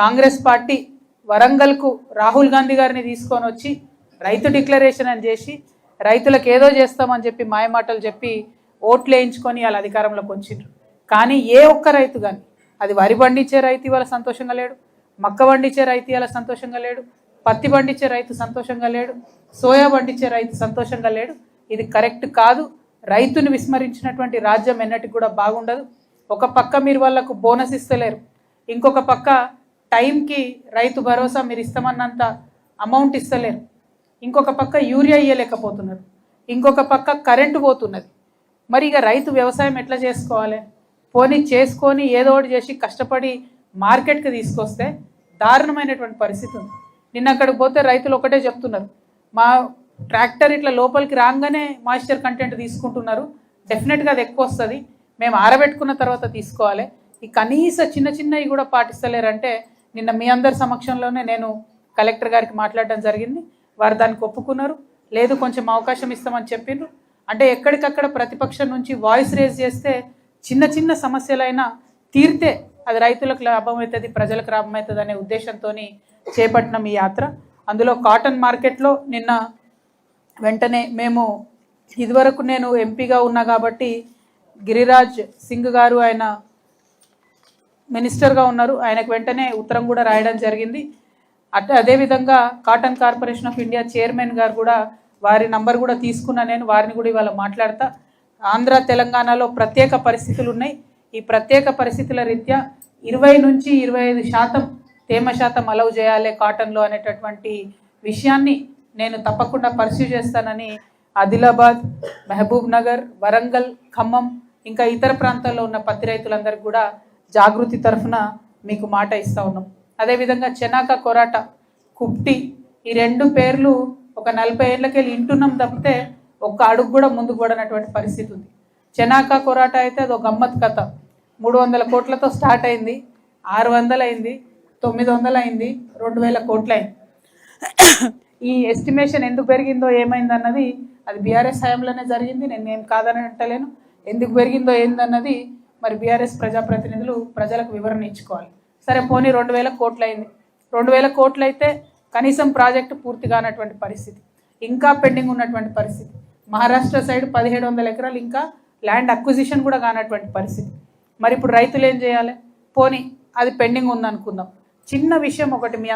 Congress party వరంగల్కు Rahul Gandhi గారిని తీసుకొని వచ్చి రైతు డిక్లరేషన్ అని చేసి రైతులకు ఏదో చేస్తామని చెప్పి మాయమాటలు చెప్పి ఓట్లు వేయించుకొని వాళ్ళ అధికారంలోకి వచ్చిండ్రు. కానీ ఏ ఒక్క రైతు కానీ, అది వరి పండించే రైతు ఇవాళ సంతోషంగా లేడు, మక్క పండించే రైతు ఇవాళ సంతోషంగా లేడు, పత్తి పండించే రైతు సంతోషంగా లేడు, సోయా పండించే రైతు సంతోషంగా లేడు. ఇది కరెక్ట్ కాదు. రైతుని విస్మరించినటువంటి రాజ్యం ఎన్నటికి కూడా బాగుండదు. ఒక పక్క మీరు వాళ్ళకు బోనస్ ఇస్తలేరు, ఇంకొక పక్క టైంకి రైతు భరోసా మీరు ఇస్తామన్నంత అమౌంట్ ఇస్తలేరు, ఇంకొక పక్క యూరియా ఇయ్యలేకపోతున్నారు, ఇంకొక పక్క కరెంటు పోతున్నది. మరి ఇక రైతు వ్యవసాయం ఎట్లా చేసుకోవాలి? పోనీ చేసుకొని ఏదో ఒకటి చేసి కష్టపడి మార్కెట్కి తీసుకొస్తే దారుణమైనటువంటి పరిస్థితి ఉంది. నిన్న అక్కడికి పోతే రైతులు ఒకటే చెప్తున్నారు, మా ట్రాక్టర్ ఇట్లా లోపలికి రాగానే మాయిశ్చర్ కంటెంట్ తీసుకుంటున్నారు, డెఫినెట్గా అది ఎక్కువ వస్తుంది, మేము ఆరబెట్టుకున్న తర్వాత తీసుకోవాలి. ఈ కనీస చిన్న చిన్నవి కూడా పాటిస్తలేరంటే నిన్న మీ అందరి సమక్షంలోనే నేను కలెక్టర్ గారికి మాట్లాడడం జరిగింది. వారు దానికి ఒప్పుకున్నారు. లేదు కొంచెం అవకాశం ఇస్తామని చెప్పిండ్రు. అంటే ఎక్కడికక్కడ ప్రతిపక్షం నుంచి వాయిస్ రేజ్ చేస్తే చిన్న చిన్న సమస్యలైనా తీరితే అది రైతులకు లాభం అవుతుంది, ప్రజలకు లాభం అవుతుంది అనే ఉద్దేశంతో చేపట్టిన ఈ యాత్ర. అందులో కాటన్ మార్కెట్లో నిన్న వెంటనే మేము ఇదివరకు నేను ఎంపీగా ఉన్నా కాబట్టి గిరిరాజ్ సింగ్ గారు ఆయన మినిస్టర్గా ఉన్నారు, ఆయనకు వెంటనే ఉత్తరం కూడా రాయడం జరిగింది. అదేవిధంగా cotton corporation of India chairman గారు కూడా వారి నంబర్ కూడా తీసుకున్నా, నేను వారిని కూడా ఇవాళ మాట్లాడతా. ఆంధ్ర తెలంగాణలో ప్రత్యేక పరిస్థితులు ఉన్నాయి. ఈ ప్రత్యేక పరిస్థితుల రీత్యా 20 నుంచి 25% తేమ శాతం అలౌ చేయాలి కాటన్లో అనేటటువంటి విషయాన్ని నేను తప్పకుండా పర్స్యూ చేస్తానని ఆదిలాబాద్, మహబూబ్ నగర్, వరంగల్, ఖమ్మం ఇంకా ఇతర ప్రాంతాల్లో ఉన్న పత్తి రైతులందరికీ కూడా జాగృతి తరఫున మీకు మాట ఇస్తూ ఉన్నాం. అదేవిధంగా చెనాక కొరాట, కుప్టి ఈ 2 పేర్లు ఒక 40 ఏళ్ళకెళ్ళి ఇంటున్నాం తప్పితే ఒక్క అడుగు కూడా ముందుకు పడినటువంటి పరిస్థితి ఉంది. చెనాక కొరాట అయితే అదో గమ్మత్ కథ. 300 కోట్లతో స్టార్ట్ అయింది, 600 అయింది, 900 అయింది, 2000 కోట్లు అయింది. ఈ ఎస్టిమేషన్ ఎందుకు పెరిగిందో ఏమైందన్నది అది బీఆర్ఎస్ హయాంలోనే జరిగింది, నేను ఏం కాదని అంటలేను. ఎందుకు పెరిగిందో ఏందన్నది మరి బీఆర్ఎస్ ప్రజాప్రతినిధులు ప్రజలకు వివరణ ఇచ్చుకోవాలి. సరే పోనీ 2000 కోట్లు అయింది, 2000 కోట్లు అయితే కనీసం ప్రాజెక్టు పూర్తి కానటువంటి పరిస్థితి, ఇంకా పెండింగ్ ఉన్నటువంటి పరిస్థితి. మహారాష్ట్ర సైడ్ 1700 ఎకరాలు ఇంకా ల్యాండ్ అక్విజిషన్ కూడా కానటువంటి పరిస్థితి. మరి ఇప్పుడు రైతులు ఏం చేయాలి? పోనీ అది పెండింగ్ ఉందనుకుందాం. చిన్న విషయం ఒకటి మీ